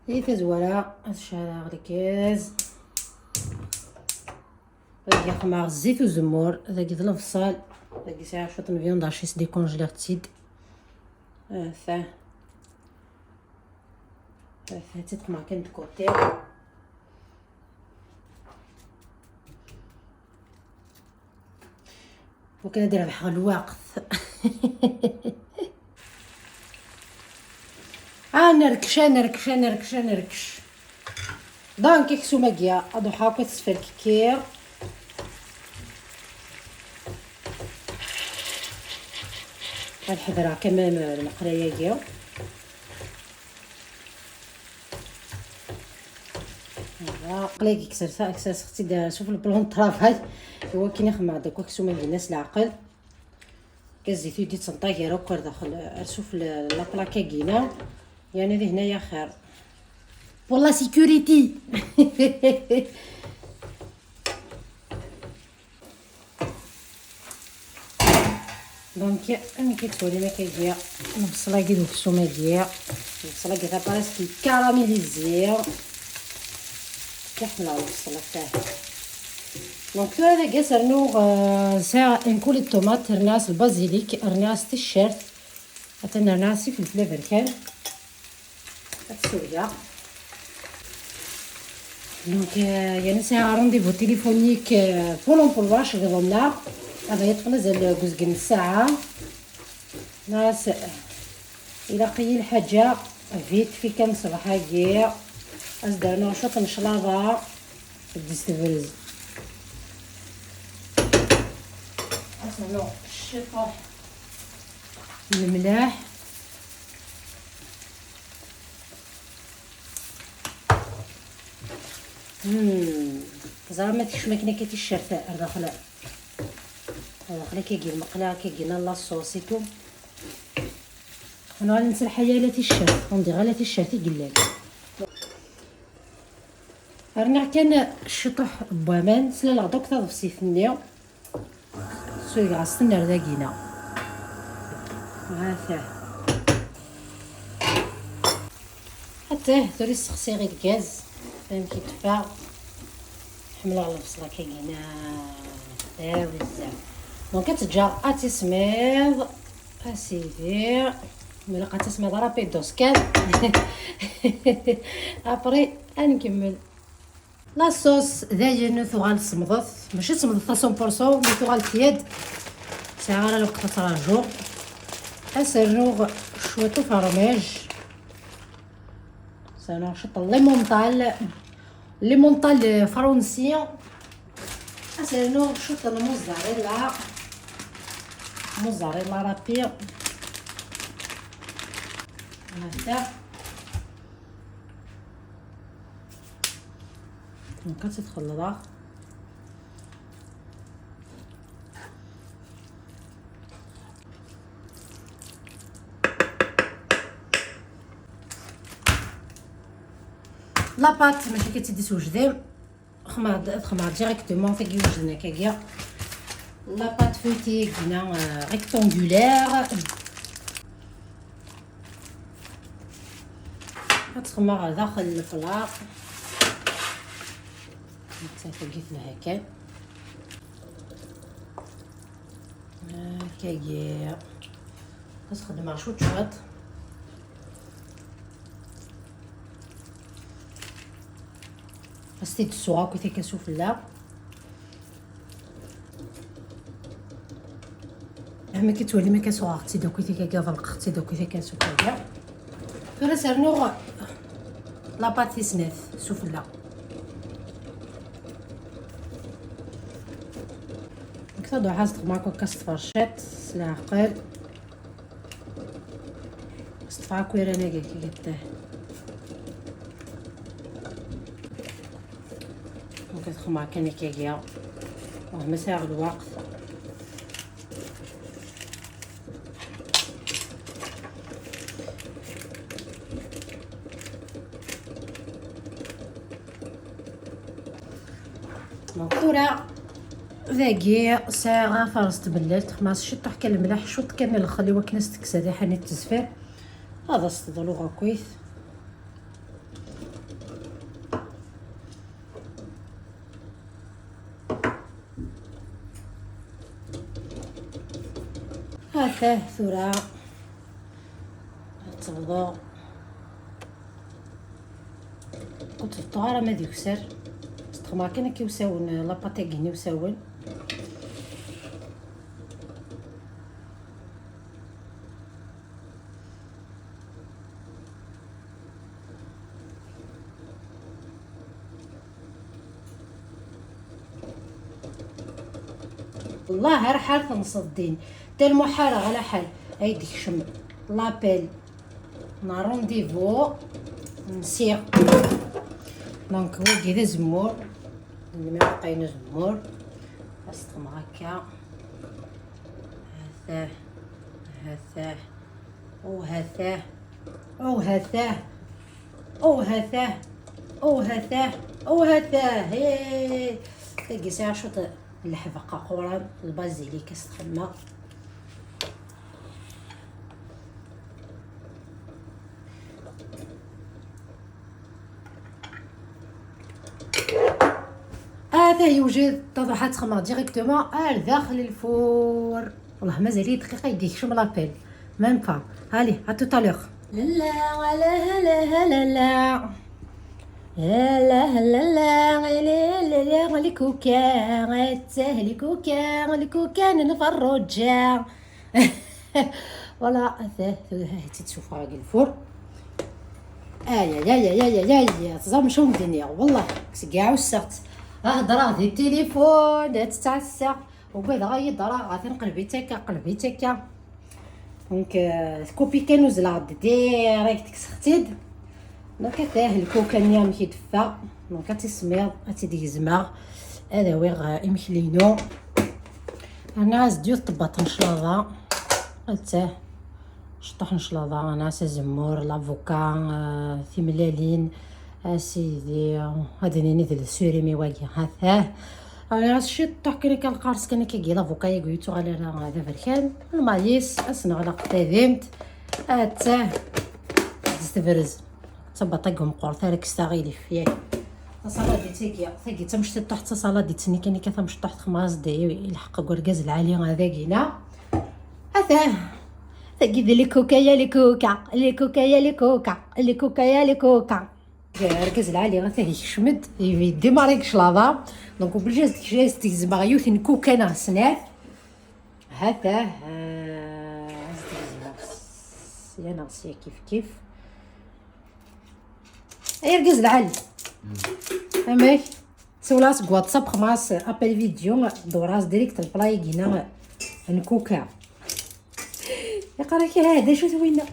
هي تزوالة الشارع غلكاز باقي خمار الزيت والزمور باقي الفصال باقي ساعة شوط الفيوند عشيس ديكونجيليغ تسيد ثا تتخمع كان كوتي وكان ندير بحال الوقت نركش دونك كيكسو ماكيا ادو حاكا تصفر كيكير الحضره كمان المقريه كيا قلاي كسر اختي دار شوف البلون طرافاي هو كي نخمع داك كيكسو ماكيا الناس العقل كزيتو يدي تنطاكي روكر داخل شوف لا بلاكاكينا يعني هذه هنايا خير والله سيكوريتي دونك انا كتولي ما كيجي البصله كيدوك السوماكيه البصله كيتا باراسكي كاراميليزي كحمله البصله تاعها دونك هذا كاع سرنو ساعه نكول الطوماط رناس البازيليك رناس الشرت حتى نرناسي في الفلفل كان السوريا دونك يعني ساعه رونديفو تليفونيك بولون بولواش غيضنا هذا يدخل زال جزء من الساعه ناس الى قي الحاجه فيت في كم صباح كاع ازدرنا شوط نشلاضه الديستفريز اسمعوا الشطح الملاح زعما تيش ماكينه كيتي الشرفاء داخل داخل كيجي المقله كيجينا لاصوصيتو انا غننسى الحيالات الشرف غندير غير الشرف يقلال رنا كان الشطح بوامان سلا الغدوك تاع الصيفني سوي غاستنى رداكينا هاثاه حتى توري السخسي غير الغاز فهم كيتفا حمله على البصله كاينه داوي بزاف دونك كتجا اتسميض اسيدي ملي بقى تسميض رابيدوس كان ابري نكمل لاصوص داير ثوغال صمضت ماشي صمضت 100% ثوغال تياد ساعه على الوقت تراجو اسرنوغ شويتو فرماج سنو شط ليمونطال فرنسي اسرنوغ شط الموزاريلا رابي هكذا كتخلطها لاباط ماشي كتدي توجدي خمار ديريكتومون كيوجدنا كاكيا لاباط فوتي كنا ريكتونغولير كتخمر داخل الفلاق كيف هكا كاكيا كتخدم شوط خاصتي تسوغا كي كسوفلا ما كتولي ما كسوغا اختي دوك كي كافلق اختي دوك كي كسوفلا فلا سرنو لاباط سناف سوفلا كتادو حاصل معاكم كاس فرشات سلاقل استفع كويرانا كي كتاه كتخمع كان كيكيا وهم ساعة الوقت مقطورة ذاكي ساعة فرصت بلال تخماس شطح كان الملح شوط كامل الخلي وكناس تكسادي حاني التزفير هذا استضلوغا كويس هذا ثرى تبضو كنت الطهارة ما ديكسر استخما كنا كيوساون لاباطيكيني وساون والله غير حال تنصدين تالمو حالة على حال هايديك شم لابيل نا رونديفو نسيق دونك هو كذا زمور اللي ما بقينا زمور استقم هكا هذاه هذاه وهذاه وهذاه وهذاه وهذاه وهذاه هي تلقي ساعة شوط الحبقة قران البازيليك استخدمها هذا يوجد تضحى تخمر ديريكتومون داخل الفور والله مازال لي دقيقه يديك شو ملابيل ميم با هالي ا تو تالوغ لا ولا لا لا لا لا لا لا لي كوكا تسهلي كوكا الكوكا نفرجا ولا هذا تشوف راقي الفور يا تزام شو الدنيا والله كاع وسخت هضره دي التليفون تتعسى وبعد غير راه غادي نقلبي تكا دونك كوبي كانو زلاد ديريكت سختيد دونك تاه الكوكا نيام كيدفى دونك تسمير تيدي زماغ هذا ويغ امخلينو انا زديو طباط نشلاضه حتى شطح نشلاضه انا زمور لافوكا ثملالين اسيدي هذا نيد السوريمي واقي هذا انا شي طاكري كالقارص كان كيجي لافوكا يقيتو على هذا فركان المايس اسنا على قدامت حتى تستفرز تبطقهم قور ثارك استغيلي فيه الصلاه دي تيجي تمشي تحت الصلاه دي تسني كاني كتمشي تحت 5 دقايق يلحق كركاز العالي هذا كينا هذا تجد لي كوكا يا لي كوكا لي كوكا يا لي كوكا لي كوكا يا لي كوكا ركز العالي غا تاهي يشمد يدي ماريك شلاضه دونك بالجاز جاز تيزما يوثن كوكا سناف هذا يا ناصيه كيف ركز العالي اماك سولاس واتساب خماس ابل فيديو دوراس ديريكت البلاي كينا نكوكا يقراك هذا شو ثوينا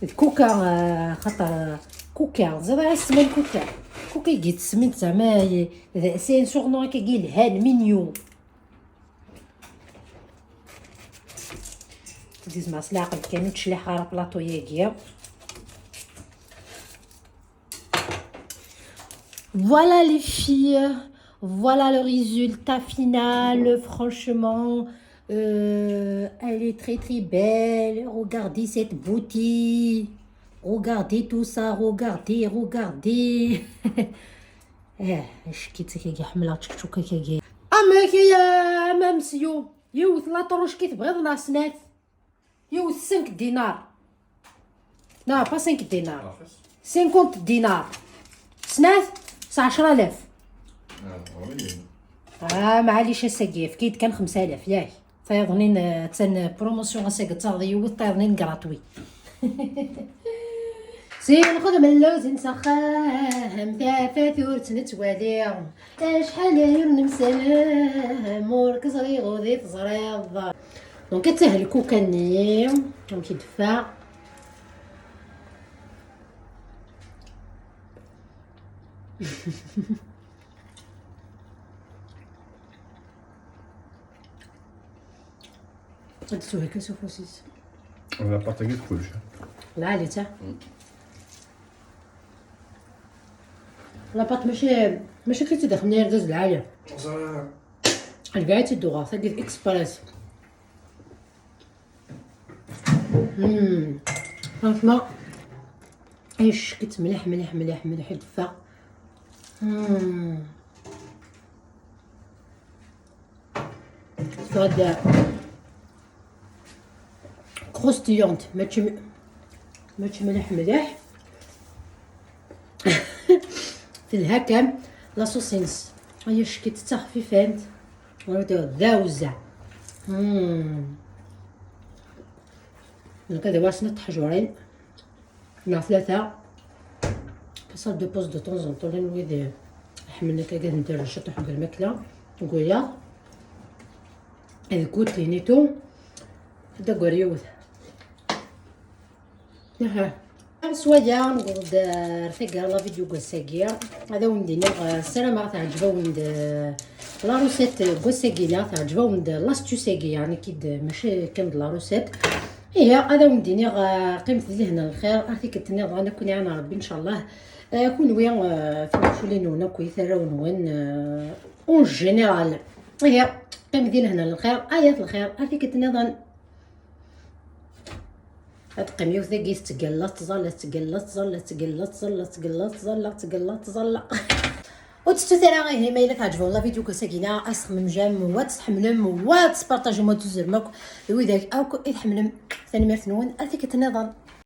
الكوكا خاطر كوكا زعما اسمها كوكا كوكا يجي تسميت زعما سي سورنو كيجي الهان مينيون تديز مع سلاقل كانوا تشلح على بلاطو ياكيا Voilà les filles, voilà le résultat final, franchement, elle est très très belle, regardez cette beauté, regardez tout ça, regardez. اش كي حمله تشكشوكه كي اما كي يا مامسيو يوث لا طروش كي تبغيضنا سنات يوث 5 دينار لا با 5 دينار 50 دينار سنات 10000 معليش السقيف كيد كان 5000 ياك طيظنين تسن بروموسيون ساق تاضي يوث طيظنين غراتوي سير ناخذ من اللوز نسخام ثاثور تنتوالي شحال نمسلام وركز ري غودي تزريض دونك تهلكو كاني دونك يدفع تسوي هكا سوفوسيس ولا بارطاجيت كلشي لا علي تا لاباط ماشي كي تدخل منين داز العاليه الكاع تدوغا تدير اكسبريس فرانشمون ايش كنت مليح مليح مليح مليح يدفى هاد كروستيونت ماشي مليح في الهكم لا سوسينس هي شكيت حتى خفيفانت ذا وزع كذا واسنا تحجرين مع 3 كسر دو بوز دو طون طون لنويد حملنا كاع ندير شطح حق الماكله نقوليا الكوت لينيتو هدا قريوث سوايا نقول رفيق لا فيديو كوساكيا هذا وندينا السلامة تعجبو وند لا روسيت كوساكينا تعجبو وند لاستوساكي يعني كيد ماشي كامل لا روسيت هي هذا وندينا قيمة لهنا الخير اختي كتني انا كوني انا ربي ان شاء الله كون ويا في فلينونا كويثرا ونوين اون جينيرال هي قيمة لهنا الخير ايات الخير اختي كتني هاد قميو ثاقي تقلط تزلا وتستو ثرا غير ما الا تعجبوا لا فيديو كساكينا اسخمم جام واتحملم واتبارطاجيو مو تزرمك وذاك او يتحملم ثاني ميرت نون اثيك تنظن